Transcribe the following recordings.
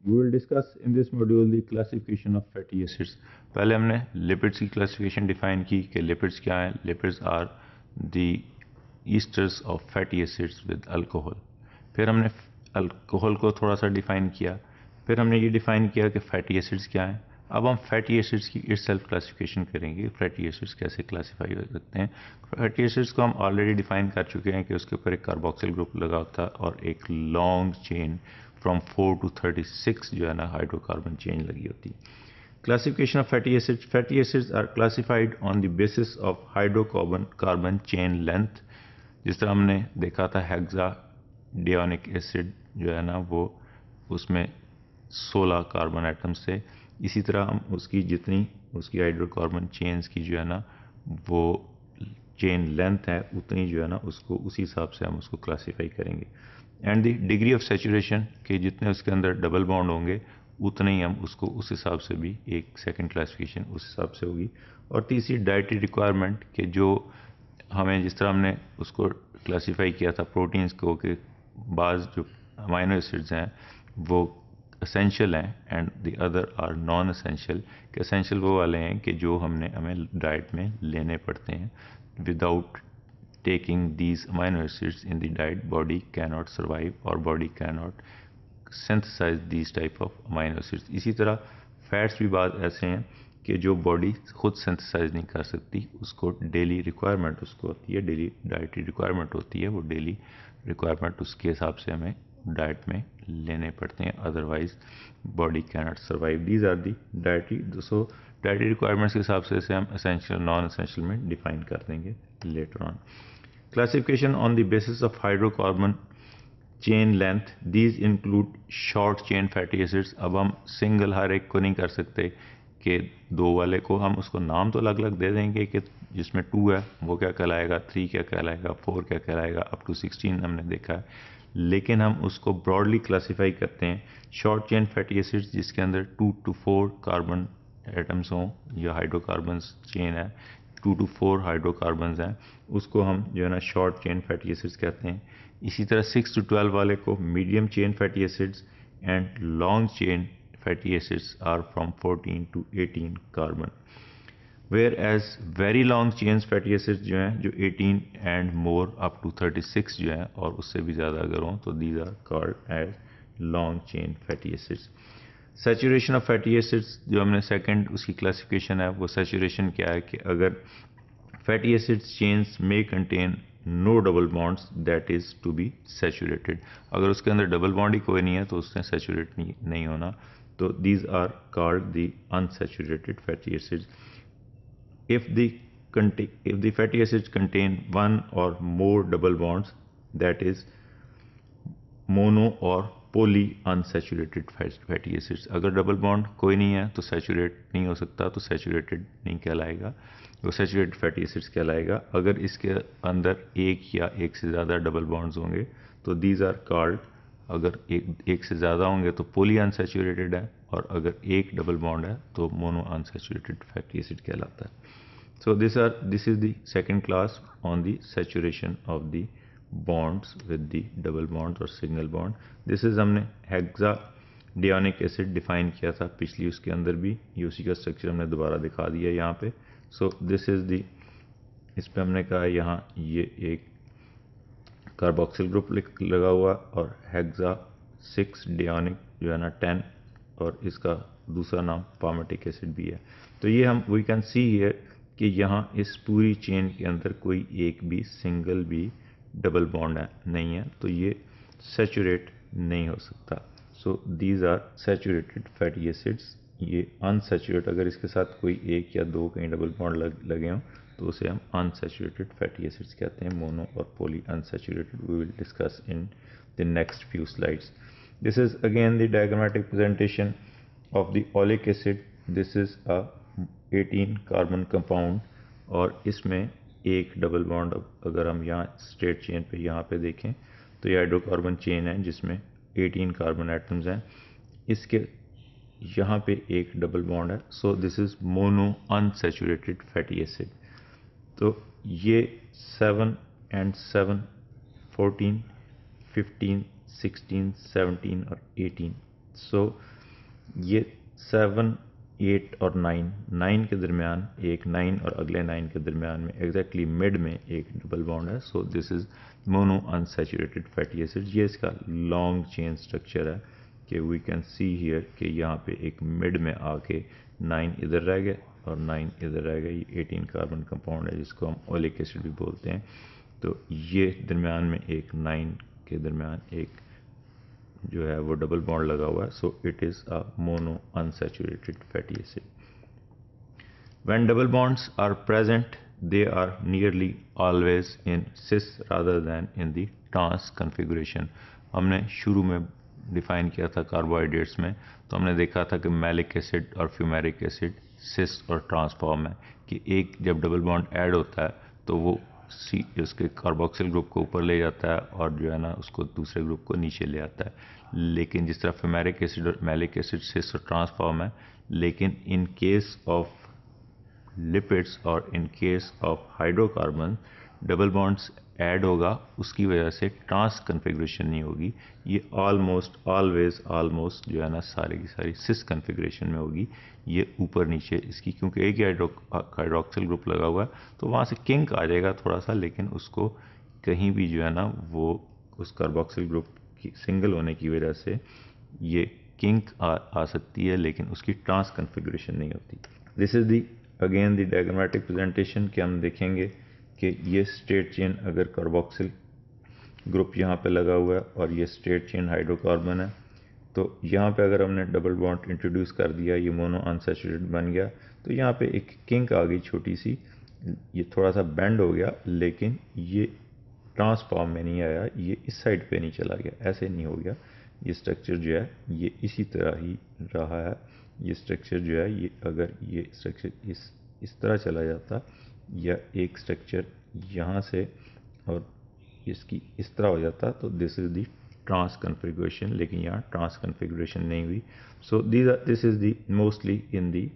We will discuss in this module the classification of fatty acids. पहले हमने lipids की classification define की कि lipids क्या हैं. Lipids are the esters of fatty acids with alcohol. फिर हमने अल्कोहल को थोड़ा सा डिफाइन किया. फिर हमने ये डिफाइन किया कि फैटी एसिड्स क्या हैं. अब हम फैटी एसिड्स की इट सेल्फ क्लासिफिकेशन करेंगे. फैटी एसिड्स कैसे क्लासीफाई हो सकते हैं. फैटी एसिड्स को हम ऑलरेडी डिफाइन कर चुके हैं कि उसके ऊपर एक कार्बोक्सिल ग्रुप लगा होता है और एक लॉन्ग चेन फ्रॉम 4 to 36 जो है ना हाइड्रोकार्बन चेन लगी होती है. Classification of fatty acids. Fatty acids are classified on the basis of hydrocarbon chain length. जिस तरह हमने देखा था हेक्साडियोनिक एसिड जो है ना वो उसमें 16 कार्बन एटम्स थे. इसी तरह हम उसकी जितनी उसकी हाइड्रोकार्बन चेन्स की जो है ना वो चेन लेंथ है उतनी जो है ना उसको उसी हिसाब से हम उसको क्लासीफाई करेंगे. And the degree of saturation के जितने उसके अंदर डबल बॉन्ड होंगे उतने ही हम उसको उस हिसाब से भी एक सेकंड क्लासिफिकेशन उस हिसाब से होगी. और तीसरी डाइटरी रिक्वायरमेंट के जो हमें जिस तरह हमने उसको क्लासीफाई किया था प्रोटीन्स को कि बाज़ जो अमाइनो एसिड्स हैं वो असेंशियल हैं and the other are non essential. कि असेंशियल वो वाले हैं कि जो हमें डाइट में लेने पड़ते हैं. Without taking these amino acids in the diet, body cannot survive or body cannot synthesize these type of amino acids. इसी तरह फैट्स भी बाद ऐसे हैं कि जो बॉडी खुद सिंथेसाइज नहीं कर सकती, उसको डेली रिक्वायरमेंट उसको होती है, डेली डाइटरी रिक्वायरमेंट होती है, वो डेली रिक्वायरमेंट उसके हिसाब से हमें डाइट में लेने पड़ते हैं, otherwise body cannot survive. These are the dietary. So dietary requirements के हिसाब से हम असेंशियल नॉन असेंशियल में डिफाइन कर देंगे later on. Classification on the basis of hydrocarbon chain length. These include short chain fatty acids. अब हम single हर एक को नहीं कर सकते कि दो वाले को हम उसको नाम तो अलग अलग दे देंगे कि जिसमें 2 है वो क्या कहलाएगा, 3 क्या कहलाएगा, 4 क्या कहलाएगा, अप टू 16 हमने देखा है. लेकिन हम उसको ब्रॉडली क्लासीफाई करते हैं. शॉर्ट चेन फैटी एसिड्स जिसके अंदर 2 to 4 कार्बन एटम्स हों या हाइड्रोकार्बन चेन है 2 to 4 हाइड्रोकार्बन्स हैं उसको हम जो है ना शॉर्ट चेन फैटी एसिड्स कहते हैं. इसी तरह 6 to 12 वाले को medium chain fatty acids and long chain fatty acids are from 14 to 18 carbon. Whereas very long chains fatty acids जो हैं जो 18 एंड मोर अप टू 36 जो हैं और उससे भी ज़्यादा अगर हों तो these are called as long chain fatty acids. Saturation of fatty acids जो हमने सेकंड उसकी क्लासिफिकेशन है वो सैचुरेशन क्या है कि अगर फैटी एसिड्स चेन्स में contain no double bonds that is to be saturated. अगर उसके अंदर डबल बॉन्ड ही कोई नहीं है तो उसने सैचुरेट नहीं होना. तो these are called the unsaturated fatty acids. if the fatty acids contain one or more double bonds that is mono और पोली अनसैचुरेटेड फैटी एसिड्स. अगर डबल बॉन्ड कोई नहीं है तो सैचुरेट नहीं हो सकता, तो सैचुरेटेड नहीं कहलाएगा, वो सैचुरेटेड फैटी एसिड्स कहलाएगा. अगर इसके अंदर एक या एक से ज़्यादा डबल बॉन्ड्स होंगे तो दीज आर कॉल्ड, अगर एक से ज़्यादा होंगे तो पोली अनसैचुरेटेड है और अगर एक डबल बॉन्ड है तो मोनो अनसैचुरेटेड फैटी एसिड कहलाता है. So this is the second class on the saturation of the bonds with the double bond or single bond. This is हमने हेक्साडियोनिक एसिड डिफाइन किया था पिछली उसके अंदर भी, ये उसी का स्ट्रक्चर हमने दोबारा दिखा दिया यहाँ पे. सो दिस इज दी, इस पे हमने कहा यहाँ ये एक कार्बोक्सिल ग्रुप लगा हुआ और हेक्सा 6 डियोनिक जो है ना 10 और इसका दूसरा नाम पामेटिक एसिड भी है. तो ये हम वी कैन सी हियर कि यहाँ इस पूरी चेन के अंदर कोई एक भी सिंगल भी डबल बॉन्ड नहीं है, तो ये सैचुरेट नहीं हो सकता. So these are saturated fatty acids. ये अनसैचुरेट, अगर इसके साथ कोई एक या दो कहीं डबल बॉन्ड लगे हों तो उसे हम अनसैचुरेटेड फैटी एसिड्स कहते हैं. मोनो और poly unsaturated we will discuss in the next few slides. This is again the diagrammatic presentation of the oleic acid. This is a 18 carbon compound और इसमें एक डबल बॉन्ड, अगर हम यहाँ straight chain पे यहाँ पे देखें तो ये हाइड्रोकार्बन चेन है जिसमें 18 कार्बन एटम्स हैं. इसके यहाँ पे एक डबल बॉन्ड है. सो this is mono unsaturated fatty acid. तो ये 7 and 7, 14, 15, 16, 17 और 18 सो ये 7, 8 और 9 के दरमियान एक, 9 और अगले 9 के दरमियान में एग्जैक्टली मिड में एक डबल बॉन्ड है. सो this is mono unsaturated fatty acid. ये इसका लॉन्ग चेन स्ट्रक्चर है कि वी कैन सी हियर कि यहाँ पे एक मिड में आके 9 इधर रह गए और 9 इधर रह गए. ये 18 कार्बन कंपाउंड है जिसको हम ओलिक एसिड भी बोलते हैं. तो ये दरमियान में एक 9 के दरमियान एक जो है वो डबल बॉन्ड लगा हुआ है. So it is a mono unsaturated fatty acid. When double bonds are present they are nearly always in cis rather than in the trans configuration. हमने शुरू में डिफाइन किया था कार्बोहाइड्रेट्स में, तो हमने देखा था कि मैलिक एसिड और फ्यूमेरिक एसिड सिस और ट्रांस फॉर्म है कि एक जब डबल बॉन्ड ऐड होता है तो वो सी उसके कार्बोक्सिल ग्रुप को ऊपर ले जाता है और जो है ना उसको दूसरे ग्रुप को नीचे ले आता है. लेकिन जिस तरह फ्यूमेरिक एसिड और मैलिक एसिड सिस और ट्रांस फॉर्म है, लेकिन इन केस ऑफ लिपिड्स और in case of hydrocarbon double bonds add होगा, उसकी वजह से ट्रांस कन्फिग्रेशन नहीं होगी. ये ऑलमोस्ट ऑलवेज ऑलमोस्ट जो है ना सारी की सारी सिस कन्फिग्रेशन में होगी. ये ऊपर नीचे इसकी क्योंकि एक ही हाइड्रोक्सिल ग्रुप लगा हुआ है तो वहाँ से किंक आ जाएगा थोड़ा सा, लेकिन उसको कहीं भी जो है ना वो उस कार्बोक्सिल ग्रुप की सिंगल होने की वजह से ये किंक आ सकती है, लेकिन उसकी ट्रांस कन्फिग्रेशन नहीं होती. This is the again the diagrammatic presentation कि हम देखेंगे कि ये स्ट्रेट चेन अगर कार्बोक्सिल ग्रुप यहाँ पे लगा हुआ है और ये स्ट्रेट चेन हाइड्रोकार्बन है, तो यहाँ पे अगर हमने डबल बॉन्ड इंट्रोड्यूस कर दिया, ये मोनो अनसैचुरेटेड बन गया, तो यहाँ पे एक किंक आ गई छोटी सी, ये थोड़ा सा बेंड हो गया, लेकिन ये ट्रांसफॉर्म में नहीं आया, ये इस साइड पे नहीं चला गया, ऐसे नहीं हो गया. ये स्ट्रक्चर जो है ये इसी तरह ही रहा है. ये स्ट्रक्चर जो है ये अगर ये स्ट्रक्चर इस तरह चला जाता या एक स्ट्रक्चर यहाँ से और इसकी इस तरह हो जाता, तो this is the trans configuration, लेकिन यहाँ ट्रांस कन्फिग्रेशन नहीं हुई. So this is the mostly in the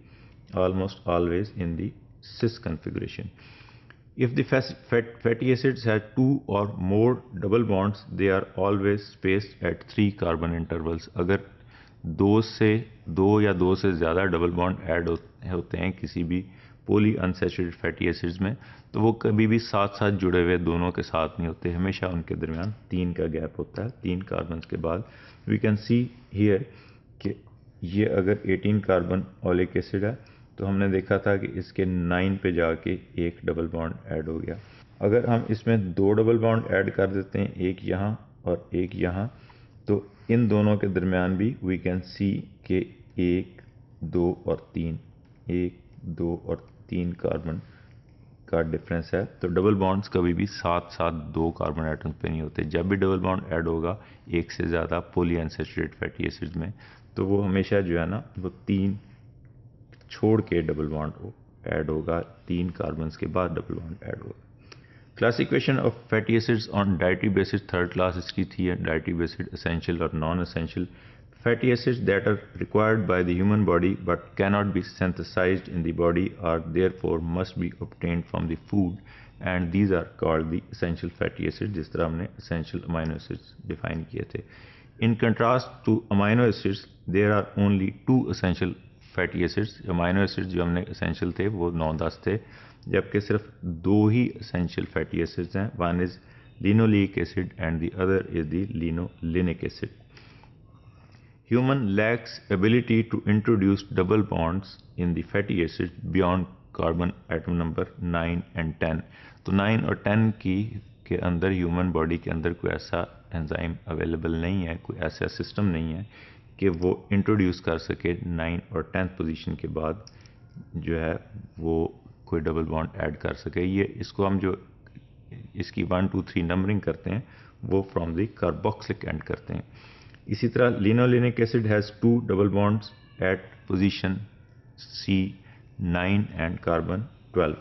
almost always in the cis configuration. If the fatty acids have 2 or more double bonds, they are always spaced at 3 carbon intervals. अगर दो या दो से ज़्यादा double bond add होते हैं किसी भी पोली अनसैचुरेटेड फैटी एसिड्स में, तो वो कभी भी साथ साथ जुड़े हुए दोनों के साथ नहीं होते, हमेशा उनके दरमियान 3 का गैप होता है. 3 कार्बन के बाद वी कैन सी हियर कि ये अगर 18 कार्बन ओलिक एसिड है तो हमने देखा था कि इसके 9 पे जाके एक डबल बॉन्ड ऐड हो गया. अगर हम इसमें 2 डबल बॉन्ड ऐड कर देते हैं, एक यहाँ और एक यहाँ, तो इन दोनों के दरमियान भी वी कैन सी के 1, 2 और 3 1, 2 और 3 कार्बन का डिफरेंस है. तो डबल बॉन्ड्स कभी भी साथ साथ 2 कार्बन एटम्स पे नहीं होते. जब भी डबल बॉन्ड ऐड होगा एक से ज़्यादा पोली अनसैचुरेटेड फैटी एसिड्स में, तो वो हमेशा जो है ना वो 3 छोड़ के डबल बॉन्ड ऐड होगा, 3 कार्बन के बाद डबल बॉन्ड ऐड होगा. Classification of fatty acids on dietary basis third class इसकी थी है. डाइटरी बेसिस एसेंशियल और non essential. Fatty acids that are required by the human body but cannot be synthesized in the body are therefore must be obtained from the food, and these are called the essential fatty acids. जिस तरह हमने essential amino acids define किए थे. In contrast to amino acids, there are only 2 essential fatty acids. amino acids जो हमने essential थे वो 9-10 थे, जबकि सिर्फ 2 ही essential fatty acids हैं. One is linoleic acid and the other is the linolenic acid. Human lacks ability to introduce double bonds in the fatty acids beyond carbon atom number 9 and 10. तो 9 और 10 के अंदर ह्यूमन बॉडी के अंदर कोई ऐसा enzyme available नहीं है, कोई ऐसा सिस्टम नहीं है कि वो इंट्रोड्यूस कर सके 9 और 10th पोजीशन के बाद जो है वो कोई डबल बॉन्ड ऐड कर सके. ये इसको हम जो इसकी 1, 2, 3 नंबरिंग करते हैं वो फ्रॉम द कार्बोक्सिलिक एंड करते हैं. इसी तरह linolenic acid has 2 double bonds eight position C9 and carbon 12.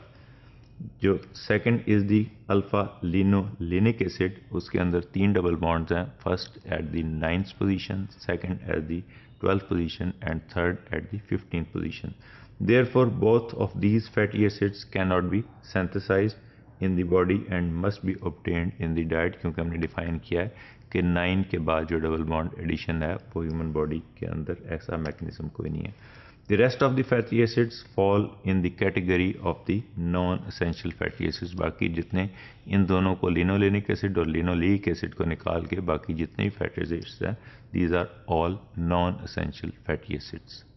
जो second is the alpha linolenic acid, उसके अंदर 3 डबल बॉन्ड्स हैं. First at the 9th position, second at the 12th position and third at the 15th position. Therefore both of these fatty acids cannot be synthesized in the body and must be obtained in the diet. क्योंकि हमने define किया है कि 9 के बाद जो double bond addition है वो ह्यूमन बॉडी के अंदर ऐसा मैकेनिज्म कोई नहीं है। The rest of the fatty acids fall in the category of the non-essential fatty acids। बाकी जितने इन दोनों को लिनोलेनिक एसिड और लिनोलेइक एसिड को निकाल के बाकी जितने भी फैटी एसिड्स हैं, these are all non-essential fatty acids।